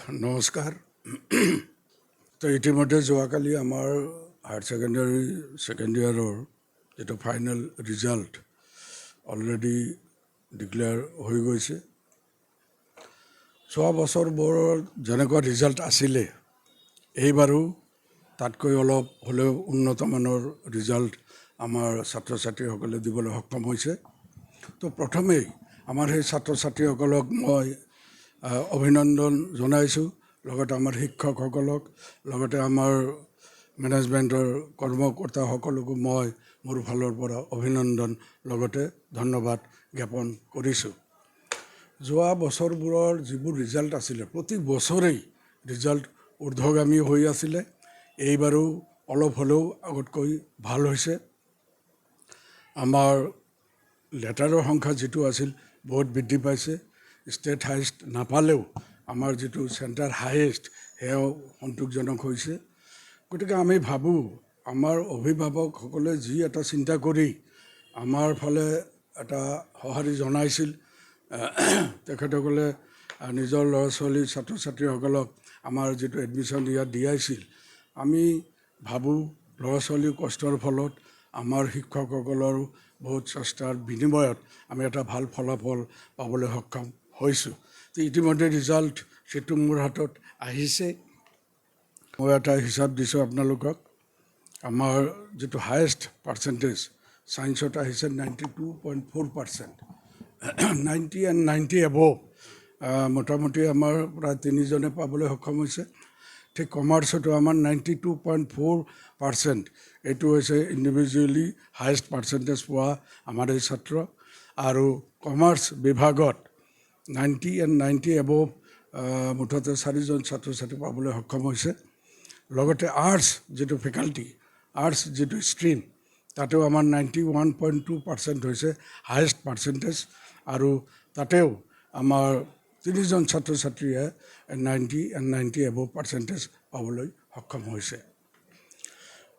নমস্কাৰ। তো ইতিমধ্যে যোৱাকালি আমাৰ হায়াৰ ছেকেণ্ডাৰী ছেকেণ্ড ইয়াৰৰ যেটো ফাইনেল ৰিজাল্ট অলৰেডি ডিক্লেয়াৰ হৈ গৈছে। যোৱা বছৰবোৰৰ যেনেকুৱা ৰিজাল্ট আছিলে এইবাৰো তাতকৈ অলপ হ'লেও উন্নত মানৰ ৰিজাল্ট আমাৰ ছাত্ৰ ছাত্ৰীসকলে দিবলৈ সক্ষম হৈছে। তো প্ৰথমেই আমাৰ সেই ছাত্ৰ ছাত্ৰীসকলক মই অভিনন্দন জনাইছোঁ, লগতে আমাৰ শিক্ষকসকলক, লগতে আমাৰ মেনেজমেণ্টৰ কৰ্মকৰ্তাসকলকো মই মোৰ ফালৰ পৰা অভিনন্দন লগতে ধন্যবাদ জ্ঞাপন কৰিছোঁ। যোৱা বছৰবোৰৰ যিবোৰ ৰিজাল্ট আছিলে প্ৰতি বছৰেই ৰিজাল্ট ঊৰ্ধ্বগামী হৈ আছিলে। এইবাৰো অলপ হ'লেও আগতকৈ ভাল হৈছে। আমাৰ লেটাৰৰ সংখ্যা যিটো আছিল বহুত বৃদ্ধি পাইছে। ষ্টেট হাইষ্ট নাপালেও আমাৰ যিটো চেণ্টাৰ হাইয়েষ্ট সেয়াও সন্তোষজনক হৈছে। গতিকে আমি ভাবোঁ আমাৰ অভিভাৱকসকলে যি এটা চিন্তা কৰি আমাৰ ফালে এটা সঁহাৰি জনাইছিল, তেখেতসকলে নিজৰ ল'ৰা ছোৱালী ছাত্ৰ ছাত্ৰীসকলক আমাৰ যিটো এডমিশ্যন ইয়াত দিয়াইছিল, আমি ভাবোঁ ল'ৰা ছোৱালীৰ কষ্টৰ ফলত আমাৰ শিক্ষকসকলৰো বহুত চেষ্টাৰ বিনিময়ত আমি এটা ভাল ফলাফল পাবলৈ সক্ষম হৈছোঁ। তো ইতিমধ্যে ৰিজাল্ট সেইটো মোৰ হাতত আহিছে। মই এটা হিচাপ দিছোঁ আপোনালোকক। আমাৰ যিটো হায়েষ্ট পাৰ্চেণ্টেজ ছায়েন্সত আহিছে 92.4%। 90 and 90 এবভ মোটামুটি আমাৰ প্ৰায় তিনিজনে পাবলৈ সক্ষম হৈছে। ঠিক কমাৰ্চতো আমাৰ 92.4%। এইটো হৈছে ইণ্ডিভিজুৱেলি হায়েষ্ট পাৰ্চেণ্টেজ পোৱা আমাৰ এই ছাত্ৰ। আৰু কমাৰ্চ বিভাগত 90 and 90 এবভ মুঠতে 4জন ছাত্ৰ ছাত্ৰী পাবলৈ সক্ষম হৈছে। লগতে আৰ্টছ যিটো ফেকাল্টি, আৰ্টছ যিটো ষ্ট্ৰীম, তাতেও আমাৰ 91.2% হৈছে হায়েষ্ট পাৰ্চেণ্টেজ। আৰু তাতেও আমাৰ 3জন ছাত্ৰ ছাত্ৰীয়ে 90 and 90 এবভ পাৰ্চেণ্টেজ পাবলৈ সক্ষম হৈছে।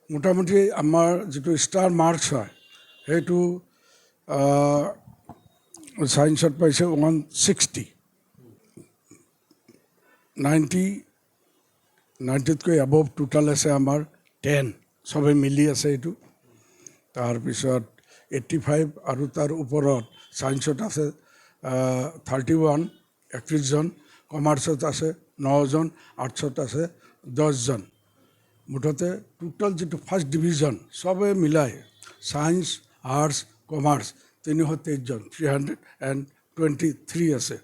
মোটামুটি আমাৰ যিটো ষ্টাৰ মাৰ্কছ হয় সেইটো ছায়েন্সত পাইছে 160। 90তকৈ এবভ টোটাল আছে আমাৰ 10, চবেই মিলি আছে এইটো। তাৰপিছত 85 আৰু তাৰ ওপৰত ছায়েন্সত আছে 31, 31জন, কমাৰ্চত আছে 9জন, আৰ্টছত আছে 10জন। মুঠতে টোটেল যিটো ফাৰ্ষ্ট ডিভিজন চবেই মিলাই ছায়েন্স, আৰ্টছ, কমাৰ্চ 323জন, 323 আছে।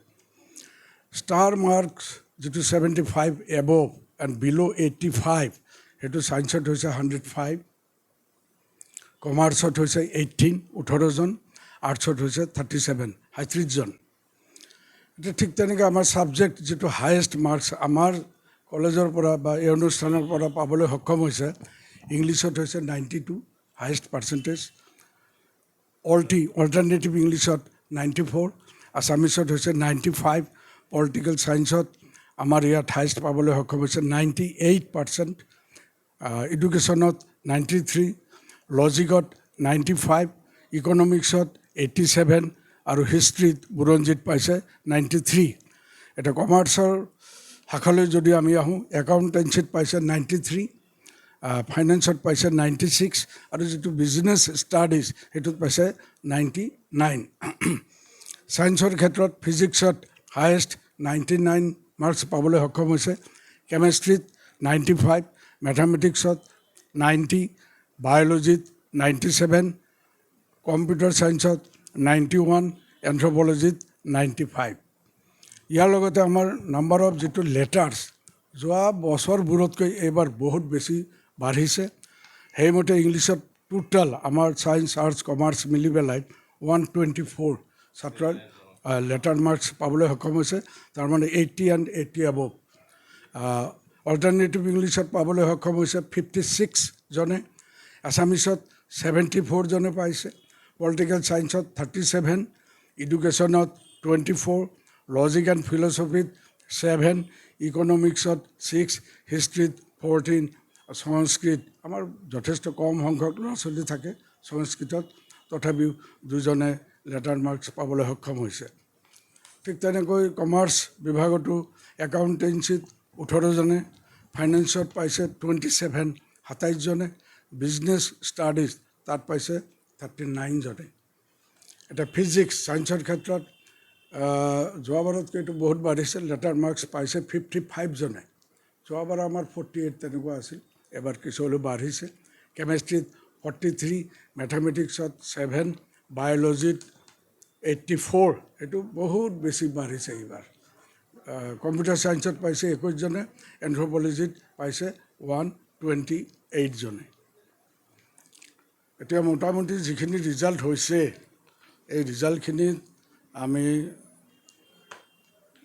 ষ্টাৰ মাৰ্কছ যিটো 75 এবভ এণ্ড বিল' 85, সেইটো ছায়েন্সত হৈছে 105, কমাৰ্চত হৈছে 18, 18জন, আৰ্টছত হৈছে 37, 37জন। এতিয়া ঠিক তেনেকৈ আমাৰ ছাবজেক্ট যিটো হায়েষ্ট মাৰ্কছ আমাৰ কলেজৰ পৰা বা এই অনুষ্ঠানৰ পৰা পাবলৈ সক্ষম হৈছে, ইংলিছত হৈছে 92, হায়েষ্ট পাৰ্চেণ্টেজ। অল্টাৰনেটিভ ইংলিছত 94, আছামিছত হৈছে 95, পলিটিকেল ছায়েন্সত আমাৰ ইয়াত হায়েষ্ট পাবলৈ সক্ষম হৈছে 98%, এডুকেশ্যনত 93, লজিকত 95, ইকনমিক্সত 87 আৰু হিষ্ট্ৰীত বুৰঞ্জীত পাইছে 93। এতিয়া কমাৰ্চৰ শাখালৈ যদি আমি আহোঁ, একাউণ্টেঞ্চিত পাইছে 93, ফাইনেন্সত পাইছে 96 আৰু যিটো বিজনেছ ষ্টাডিজ সেইটোত পাইছে 99। ছায়েন্সৰ ক্ষেত্ৰত ফিজিক্সত হায়েষ্ট 99 মাৰ্কছ পাবলৈ সক্ষম হৈছে, কেমেষ্ট্ৰিত 95, মেথামেটিক্সত 90, বায়'লজিত 97, কম্পিউটাৰ ছায়েন্সত 91, এন্থ্ৰপ'লজিত 95। ইয়াৰ লগতে আমাৰ নাম্বাৰ অফ যিটো লেটাৰ্ছ যোৱা বছৰবোৰতকৈ এইবাৰ বহুত বেছি বাঢ়িছে। সেইমতে ইংলিছত টোটেল আমাৰ ছায়েন্স, আৰ্টছ, কমাৰ্চ মিলি পেলাই 124 ছাত্ৰৰ লেটাৰ মাৰ্কছ পাবলৈ সক্ষম হৈছে, তাৰমানে 80 and 80 এবভ। অল্টাৰনেটিভ ইংলিছত পাবলৈ সক্ষম হৈছে 56জনে, আছামিছত 74জনে পাইছে, পলিটিকেল ছায়েন্সত 37, এডুকেশ্যনত 24, লজিক এণ্ড ফিলচফিত 7, ইকনমিক্সত 6, হিষ্ট্ৰীত 14, সংস্কৃত আমাৰ যথেষ্ট কম সংখ্যক ল'ৰা ছোৱালী থাকে সংস্কৃতত, তথাপিও 2জনে লেটাৰ মাৰ্কছ পাবলৈ সক্ষম হৈছে। ঠিক তেনেকৈ কমাৰ্চ বিভাগতো একাউণ্টেঞ্চিত 18জনে, ফাইনেন্সত পাইছে 27জনে, বিজনেছ ষ্টাডিজ তাত পাইছে 39জনে। এটা ফিজিক্স ছায়েন্সৰ ক্ষেত্ৰত যোৱাবাৰতকৈ এইটো বহুত বাঢ়িছে, লেটাৰ মাৰ্কছ পাইছে 55জনে। যোৱাবাৰ আমাৰ 48 তেনেকুৱা আছিল, এবাৰ কিছু হ'লেও বাঢ়িছে। কেমেষ্ট্ৰিত 43, মেথামেটিক্সত 7, বায়'লজিত 84, এইটো বহুত বেছি বাঢ়িছে এইবাৰ। কম্পিউটাৰ ছায়েন্সত পাইছে 21জনে, এনথ্ৰপলজিত পাইছে 128জনে। এতিয়া মোটামুটি যিখিনি ৰিজাল্ট হৈছে, এই ৰিজাল্টখিনিত আমি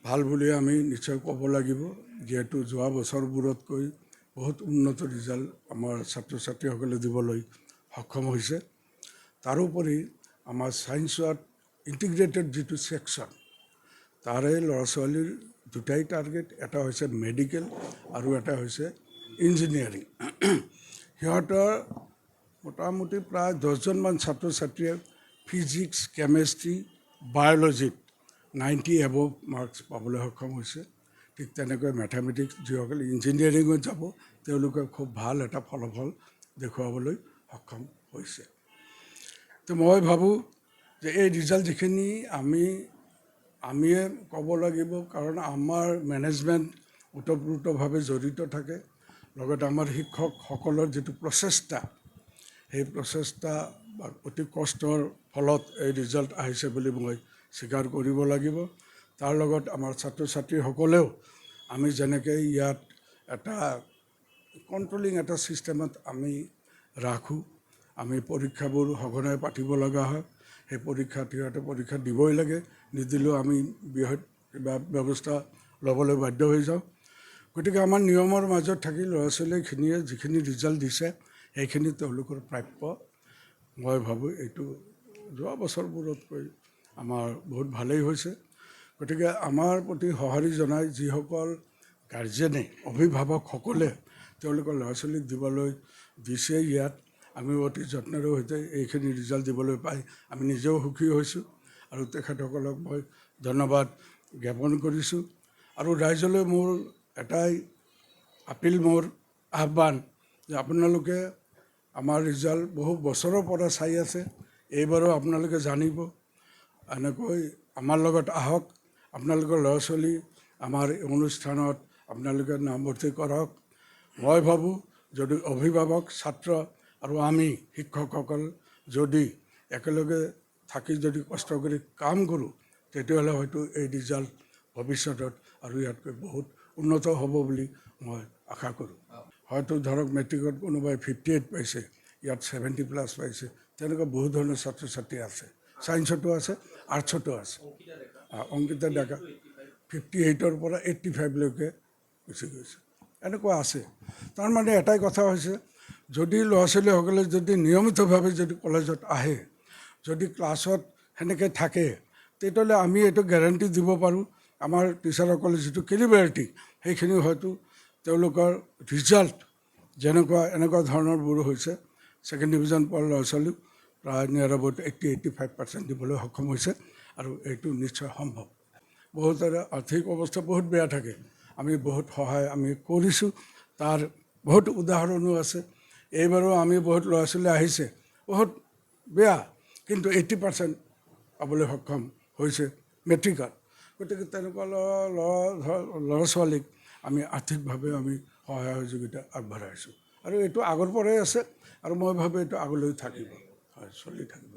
ভাল বুলি আমি নিশ্চয় ক'ব লাগিব, যিহেতু যোৱা বছৰবোৰতকৈ বহুত উন্নত ৰিজাল্ট আমাৰ ছাত্ৰ ছাত্ৰীসকলে দিবলৈ সক্ষম হৈছে। তাৰোপৰি আমাৰ ছায়েন্সত ইণ্টিগ্ৰেটেড যিটো ছেকশ্যন, তাৰে ল'ৰা ছোৱালীৰ দুটাই টাৰ্গেট, এটা হৈছে মেডিকেল আৰু এটা হৈছে ইঞ্জিনিয়াৰিং। সিহঁতৰ মোটামুটি প্ৰায় 10জনমান ছাত্ৰ ছাত্ৰীয়ে ফিজিক্স, কেমেষ্ট্ৰি, বায়'লজিত 90 এবভ মাৰ্কছ পাবলৈ সক্ষম হৈছে। ঠিক তেনেকৈ মেথামেটিক্স যিসকলে ইঞ্জিনিয়াৰিঙত যাব, তেওঁলোকে খুব ভাল এটা ফলাফল দেখুৱাবলৈ সক্ষম হৈছে। তো মই ভাবোঁ যে এই ৰিজাল্ট যিখিনি আমিয়ে ক'ব লাগিব, কাৰণ আমাৰ মেনেজমেণ্ট ওতঃপ্ৰোতভাৱে জড়িত থাকে। লগতে আমাৰ শিক্ষকসকলৰ যিটো প্ৰচেষ্টা, সেই প্ৰচেষ্টা বা অতি কষ্টৰ ফলত এই ৰিজাল্ট আহিছে বুলি মই স্বীকাৰ কৰিব লাগিব। তাৰ লগত আমাৰ ছাত্ৰ ছাত্ৰীসকলেও আমি যেনেকৈ ইয়াত এটা কণ্ট্ৰলিং এটা ছিষ্টেমত আমি ৰাখোঁ, আমি পৰীক্ষাবোৰ সঘনাই পাতিব লগা হয়। সেই পৰীক্ষাত সিহঁতে পৰীক্ষা দিবই লাগে, নিদিলেও আমি বৃহৎ কিবা ব্যৱস্থা ল'বলৈ বাধ্য হৈ যাওঁ। গতিকে আমাৰ নিয়মৰ মাজত থাকি ল'ৰা ছোৱালীখিনিয়ে যিখিনি ৰিজাল্ট দিছে, সেইখিনি তেওঁলোকৰ প্ৰাপ্য। মই ভাবোঁ এইটো যোৱা বছৰবোৰতকৈ আমাৰ বহুত ভালেই হৈছে। গতিকে আমাৰ প্ৰতি সঁহাৰি জনাই যিসকল গাৰ্জেনে, অভিভাৱকসকলে তেওঁলোকৰ ল'ৰা ছোৱালীক দিবলৈ দিছে, ইয়াত আমি অতি যত্নেৰে সৈতে এইখিনি ৰিজাল্ট দিবলৈ পাই আমি নিজেও সুখী হৈছোঁ আৰু তেখেতসকলক মই ধন্যবাদ জ্ঞাপন কৰিছোঁ। আৰু ৰাইজলৈ মোৰ এটাই আপিল, মোৰ আহ্বান, যে আপোনালোকে আমাৰ ৰিজাল্ট বহু বছৰৰ পৰা চাই আছে, এইবাৰো আপোনালোকে জানিব। এনেকৈ আমাৰ লগত আহক, আপোনালোকৰ ল'ৰা ছোৱালী আমাৰ এই অনুষ্ঠানত আপোনালোকে নামভৰ্তি কৰক। মই ভাবোঁ যদি অভিভাৱক, ছাত্ৰ আৰু আমি শিক্ষকসকল যদি একেলগে থাকি যদি কষ্ট কৰি কাম কৰোঁ, তেতিয়াহ'লে হয়তো এই ৰিজাল্ট ভৱিষ্যতত আৰু ইয়াতকৈ বহুত উন্নত হ'ব বুলি মই আশা কৰোঁ। হয়তো ধৰক মেট্ৰিকত কোনোবাই 58 পাইছে, ইয়াত 70+ পাইছে, তেনেকুৱা বহুত ধৰণৰ ছাত্ৰ ছাত্ৰী আছে। ছায়েন্সতো আছে, আৰ্টছতো আছে। অংকিতা ডেকা 58ৰ পৰা 85লৈকে গুচি গৈছে, এনেকুৱা আছে। তাৰমানে এটাই কথা হৈছে, যদি ল'ৰা ছোৱালীসকলে যদি নিয়মিতভাৱে যদি কলেজত আহে, যদি ক্লাছত সেনেকৈ থাকে, তেতিয়াহ'লে আমি এইটো গেৰাণ্টি দিব পাৰোঁ, আমাৰ টিচাৰসকলে যিটো কেলিবাৰিটি, সেইখিনি হয়তো তেওঁলোকৰ ৰিজাল্ট যেনেকুৱা এনেকুৱা ধৰণৰবোৰ হৈছে। ছেকেণ্ড ডিভিজন পোৱা ল'ৰা ছোৱালীও প্ৰায় নিয়াৰ এবাউট 80-85% দিবলৈ সক্ষম হৈছে, আৰু এইটো নিশ্চয় সম্ভৱ। বহুতৰে আৰ্থিক অৱস্থা বহুত বেয়া থাকে, আমি বহুত সহায় আমি কৰিছোঁ, তাৰ বহুত উদাহৰণো আছে। এইবাৰো আমি বহুত ল'ৰা ছোৱালী আহিছে বহুত বেয়া, কিন্তু 80% পাবলৈ সক্ষম হৈছে মেট্ৰিকত। গতিকে তেনেকুৱা ল'ৰা ছোৱালীক আমি আৰ্থিকভাৱে আমি সহায় সহযোগিতা আগবঢ়াইছোঁ, আৰু এইটো আগৰ পৰাই আছে, আৰু মই ভাবোঁ এইটো আগলৈ থাকিব, হয়, চলি থাকিব।